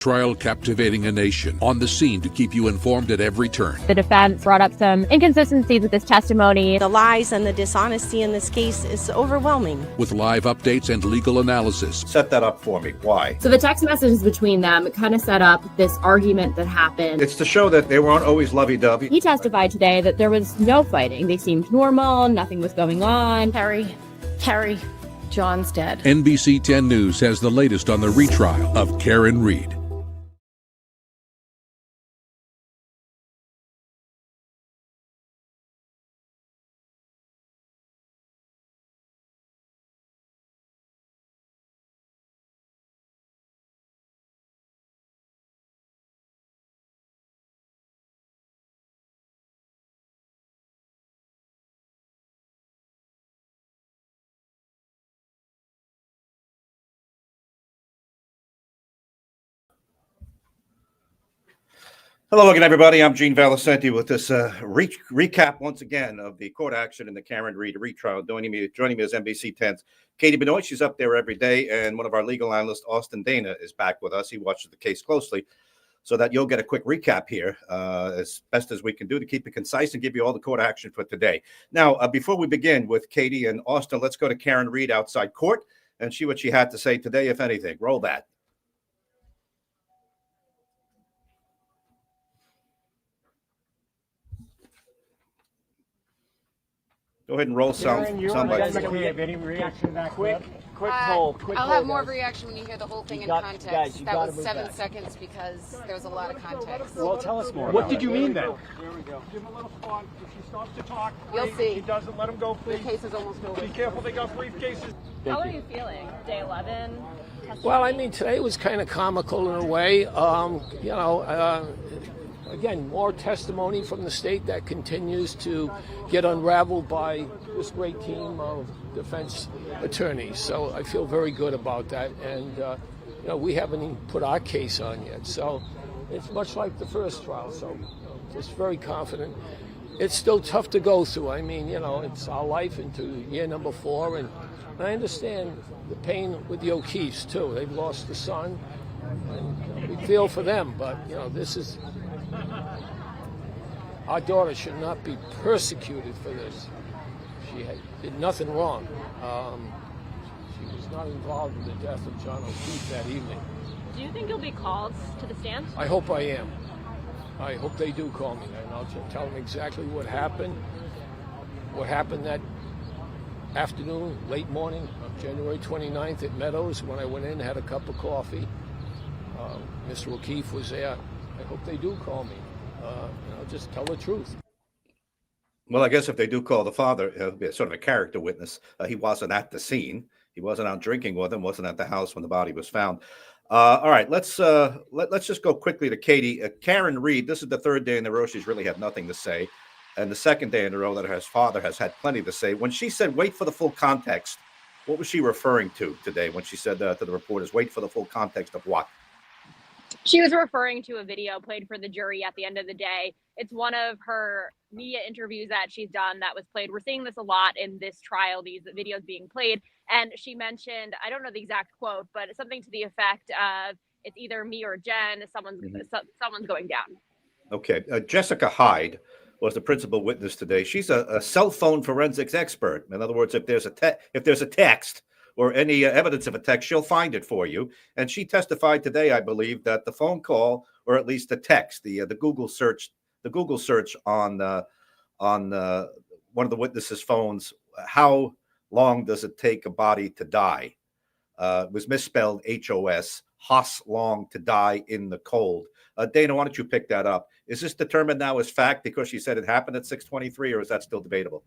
Trial captivating a nation, on the scene to keep you informed at every turn. The defense brought up some inconsistencies with this testimony. The lies and the dishonesty in this case is overwhelming. With live updates and legal analysis. Set that up for me. Why? So the text messages between them kind of set up this argument that happened. It's to show that they weren't always lovey-dovey. He testified today that there was no fighting. They seemed normal, nothing was going on. Carrie, John's dead. NBC 10 News has the latest on the retrial of Karen Read. Hello again, everybody. I'm Gene Valicenti with this recap once again of the court action in the Karen Read retrial. Joining me is NBC 10's Katie Benoit. She's up there every day, and one of our legal analysts, Austin Dana, is back with us. He watches the case closely, so that you'll get a quick recap here as best as we can do to keep it concise and give you all the court action for today. Now, before we begin with Katie and Austin, let's go to Karen Read outside court and see what she had to say today, if anything. Roll that. Go ahead and roll sound. Any reaction to that? Quick I'll have more of a reaction when you hear the whole thing in context. That was 7 seconds because there was a lot of context. Well, tell us more. What did you mean then? There we go. Give him a little spot. If he stops to talk, You'll see. He doesn't, let him go, please. The case is almost over. Be careful, they got briefcases. How are you feeling? Day 11? Well, I mean, today was kind of comical in a way. Again, more testimony from the state that continues to get unraveled by this great team of defense attorneys. So I feel very good about that. And, we haven't even put our case on yet. So it's much like the first trial. So just very confident. It's still tough to go through. I mean, it's our life into year number 4. And I understand the pain with the O'Keefes, too. They've lost a son. And we feel for them. But, this is... Our daughter should not be persecuted for this. She did nothing wrong. She was not involved in the death of John O'Keefe that evening. Do you think you'll be called to the stand? I hope I am. I hope they do call me, and I'll tell them exactly what happened that afternoon, late morning of January 29th at Meadows when I went in, had a cup of coffee. Mr. O'Keefe was there. I hope they do call me. Just tell the truth. Well, I guess if they do call the father, it'll be sort of a character witness. He wasn't at the scene. He wasn't out drinking with him. Wasn't at the house when the body was found. All right, let's just go quickly to Katie. Karen Read. This is the third day in a row she's really had nothing to say, and the second day in a row that her father has had plenty to say. When she said "wait for the full context," what was she referring to today when she said to the reporters, "Wait for the full context of what"? She was referring to a video played for the jury at the end of the day. It's one of her media interviews that she's done that was played. We're seeing this a lot in this trial, these videos being played. And she mentioned, I don't know the exact quote, but something to the effect of, it's either me or Jen, someone's going down. Okay. Jessica Hyde was the principal witness today. She's a cell phone forensics expert. In other words, if there's a text or any evidence of a text, she'll find it for you. And she testified today, I believe, that the phone call, or at least the text, the Google search on one of the witnesses' phones, how long does it take a body to die? It was misspelled HOS, Hoss long to die in the cold. Dana, why don't you pick that up? Is this determined now as fact because she said it happened at 6:23, or is that still debatable?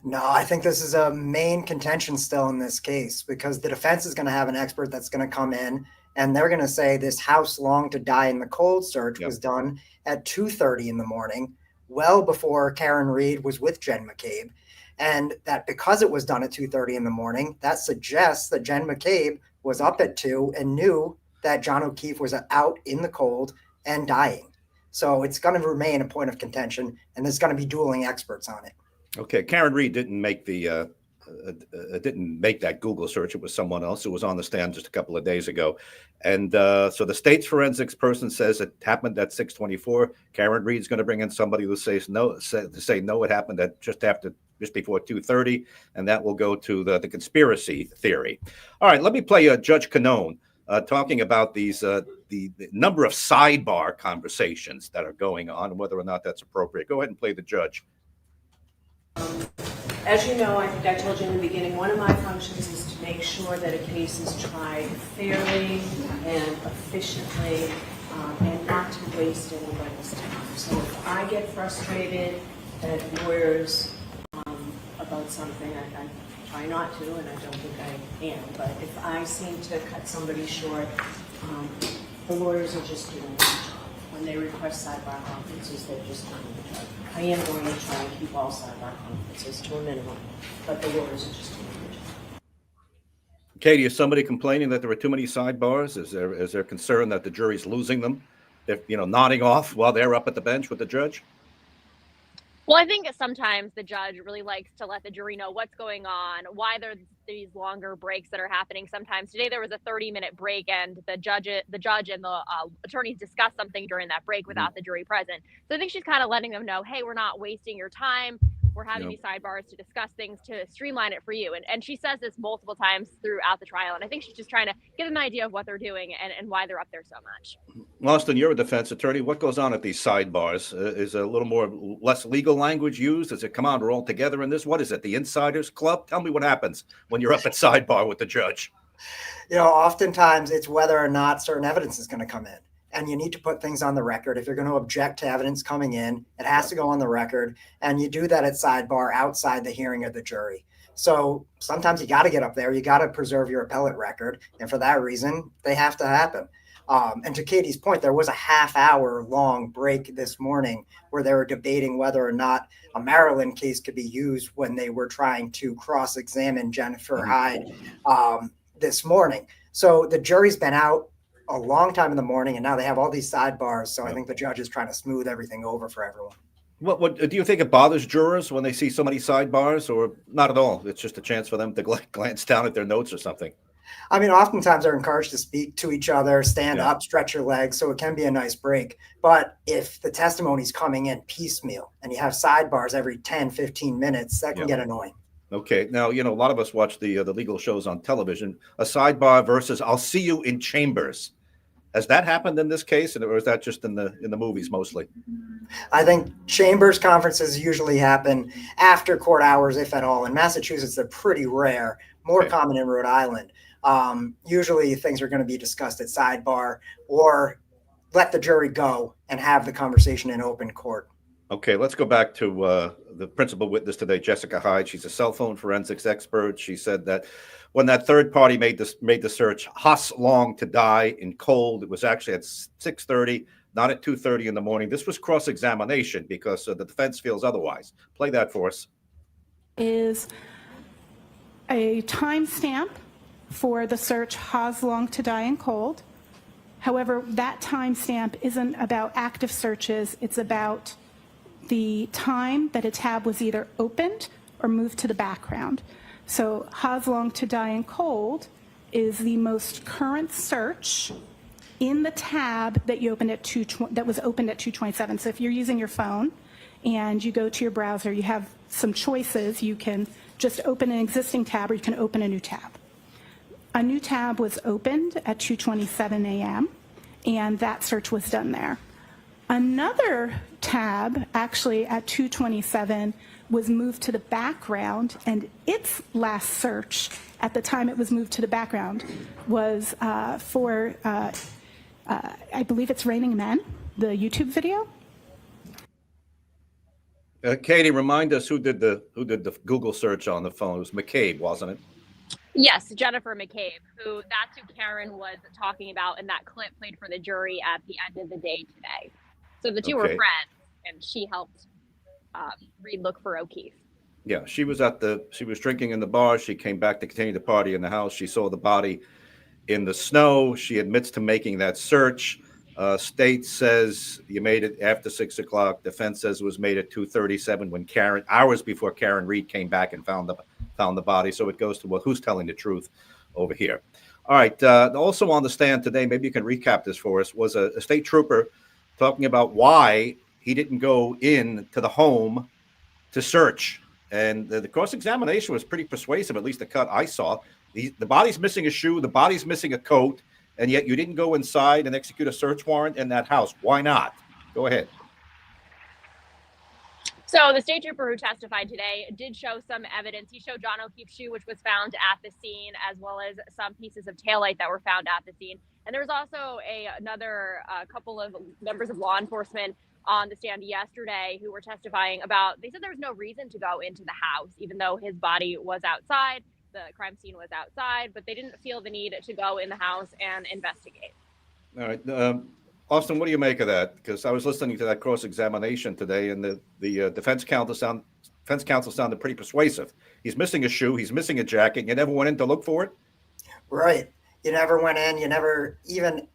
No, I think this is a main contention still in this case because the defense is going to have an expert that's going to come in and they're going to say this house long to die in the cold search was done at 2:30 in the morning, well before Karen Read was with Jen McCabe. And that because it was done at 2:30 in the morning, that suggests that Jen McCabe was up at 2 and knew that John O'Keefe was out in the cold and dying. So it's going to remain a point of contention, and there's going to be dueling experts on it. Okay, Karen Read didn't make the didn't make that Google search. It was someone else who was on the stand just a couple of days ago. And so the state's forensics person says it happened at 6:24. Karen Reed's going to bring in somebody who says no, to say no, it happened at just before 2:30, and that will go to the conspiracy theory. All right, let me play Judge Canone talking about these the number of sidebar conversations that are going on and whether or not that's appropriate. Go ahead and play the judge. As you know, I think I told you in the beginning, one of my functions is to make sure that a case is tried fairly and efficiently and not to waste anybody's time. So if I get frustrated at lawyers about something, I try not to, and I don't think I am, but if I seem to cut somebody short, the lawyers are just doing their job. When they request sidebar conferences, they're just doing their job. I am going to try and keep all sidebar conferences to a minimum, but the lawyers are just doing their job. Katie, is somebody complaining that there are too many sidebars? Is there concern that the jury's losing them? They're, nodding off while they're up at the bench with the judge? Well, I think sometimes the judge really likes to let the jury know what's going on, why there's these longer breaks that are happening. Sometimes today there was a 30-minute break, and the judge and the attorneys discussed something during that break without the jury present. So I think she's kind of letting them know, hey, we're not wasting your time. We're having these sidebars to discuss things to streamline it for you. And she says this multiple times throughout the trial. And I think she's just trying to give them an idea of what they're doing and why they're up there so much. Austin, you're a defense attorney. What goes on at these sidebars? Is a little less legal language used? Does it come out all together in this? What is it, the Insiders Club? Tell me what happens when you're up at sidebar with the judge. Oftentimes it's whether or not certain evidence is going to come in. And you need to put things on the record. If you're going to object to evidence coming in, it has to go on the record. And you do that at sidebar outside the hearing of the jury. So sometimes you got to get up there. You got to preserve your appellate record. And for that reason, they have to happen. And to Katie's point, there was a half-hour long break this morning where they were debating whether or not a Maryland case could be used when they were trying to cross-examine Jennifer Hyde this morning. So the jury's been out a long time in the morning, and now they have all these sidebars. So I think the judge is trying to smooth everything over for everyone. What do you think it bothers jurors when they see so many sidebars, or not at all? It's just a chance for them to glance down at their notes or something. I mean, oftentimes they're encouraged to speak to each other, stand up, stretch your legs. So it can be a nice break. But if the testimony's coming in piecemeal and you have sidebars every 10, 15 minutes, that can get annoying. Okay. Now, a lot of us watch the legal shows on television. A sidebar versus I'll see you in chambers. Has that happened in this case, or is that just in the movies mostly? I think chambers conferences usually happen after court hours, if at all. In Massachusetts, they're pretty rare, more common in Rhode Island. Usually things are going to be discussed at sidebar or let the jury go and have the conversation in open court. Okay, let's go back to the principal witness today, Jessica Hyde. She's a cell phone forensics expert. She said that when that third party made the search, Haas long to die in cold, it was actually at 6:30, not at 2:30 in the morning. This was cross-examination because the defense feels otherwise. Play that for us. Is a timestamp for the search Haas long to die in cold. However, that timestamp isn't about active searches. It's about the time that a tab was either opened or moved to the background. So Haas long to die in cold is the most current search in the tab that you opened at that was opened at 2:27. So if you're using your phone and you go to your browser, you have some choices. You can just open an existing tab, or you can open a new tab. A new tab was opened at 2:27 a.m. and that search was done there. Another tab, actually at 2:27, was moved to the background, and its last search at the time it was moved to the background was for, I believe it's Raining Men, the YouTube video. Katie, remind us who did the Google search on the phone. It was McCabe, wasn't it? Yes, Jennifer McCabe, that's who Karen was talking about in that clip played for the jury at the end of the day today. So the two were friends, and she helped Reed look for O'Keefe. Yeah, she was drinking in the bar. She came back to continue the party in the house. She saw the body in the snow. She admits to making that search. State says you made it after 6 o'clock. Defense says it was made at 2:37 when hours before Karen Reed came back and found found the body. So it goes to, well, who's telling the truth over here? All right. Also on the stand today, maybe you can recap this for us, was a state trooper talking about why he didn't go in to the home to search. And the cross-examination was pretty persuasive, at least the cut I saw. The body's missing a shoe, the body's missing a coat, and yet you didn't go inside and execute a search warrant in that house. Why not? Go ahead. So the state trooper who testified today did show some evidence. He showed John O'Keefe's shoe, which was found at the scene, as well as some pieces of taillight that were found at the scene. And there was also another couple of members of law enforcement on the stand yesterday who were testifying about, they said there was no reason to go into the house, even though his body was outside, the crime scene was outside, but they didn't feel the need to go in the house and investigate. All right. Austin, what do you make of that? Because I was listening to that cross-examination today, and the defense counsel sounded pretty persuasive. He's missing a shoe, he's missing a jacket. You never went in to look for it? Right. You never went in. You never even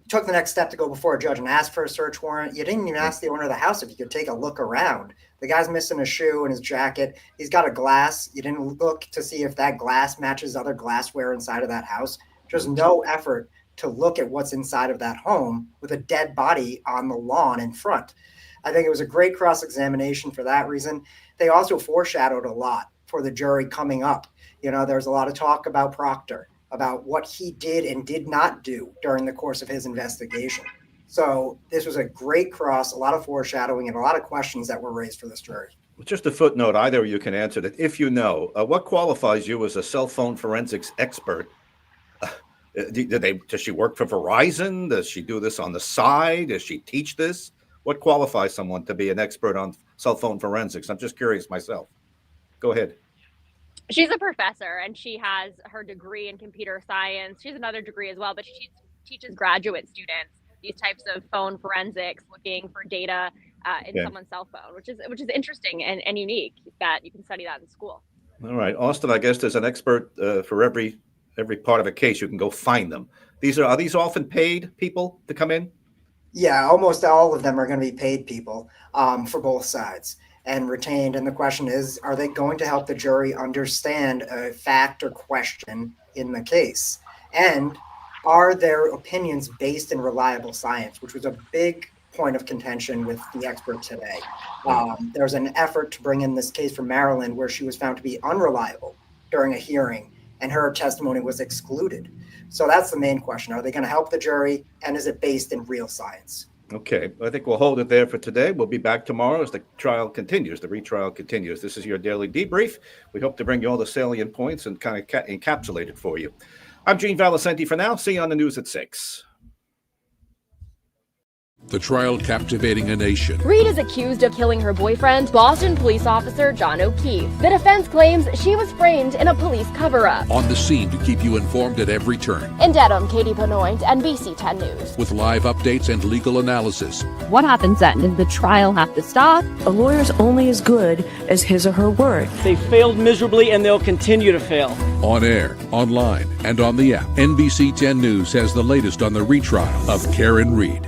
took the next step to go before a judge and ask for a search warrant. You didn't even ask the owner of the house if you could take a look around. The guy's missing a shoe and his jacket. He's got a glass. You didn't look to see if that glass matches other glassware inside of that house. Just no effort to look at what's inside of that home with a dead body on the lawn in front. I think it was a great cross-examination for that reason. They also foreshadowed a lot for the jury coming up. You know, there's a lot of talk about Proctor, about what he did and did not do during the course of his investigation. So this was a great cross, a lot of foreshadowing, and a lot of questions that were raised for this jury. Just a footnote, either of you can answer that. If you know, what qualifies you as a cell phone forensics expert? Does she work for Verizon? Does she do this on the side? Does she teach this? What qualifies someone to be an expert on cell phone forensics? I'm just curious myself. Go ahead. She's a professor and she has her degree in computer science. She has another degree as well, but she teaches graduate students these types of phone forensics, looking for data in someone's cell phone, which is interesting and unique that you can study that in school. All right, Austin, I guess there's an expert for every part of a case. You can go find them. Are these often paid people to come in? Yeah, almost all of them are going to be paid people for both sides and retained. And the question is, are they going to help the jury understand a fact or question in the case? And are their opinions based in reliable science, which was a big point of contention with the expert today. There's an effort to bring in this case from Maryland where she was found to be unreliable during a hearing and her testimony was excluded. So that's the main question. Are they going to help the jury, and is it based in real science? Okay, I think we'll hold it there for today. We'll be back tomorrow as the trial continues, the retrial continues. This is your daily debrief. We hope to bring you all the salient points and kind of encapsulate it for you. I'm Gene Valicenti for now. See you on the news at 6. The trial captivating a nation. Read is accused of killing her boyfriend, Boston police officer John O'Keefe. The defense claims she was framed in a police cover-up. On the scene to keep you informed at every turn. In Dedham, Katie Benoit, NBC 10 News. With live updates and legal analysis. What happens then? Did the trial have to stop? A lawyer's only as good as his or her word. They failed miserably and they'll continue to fail. On air, online, and on the app. NBC 10 News has the latest on the retrial of Karen Read.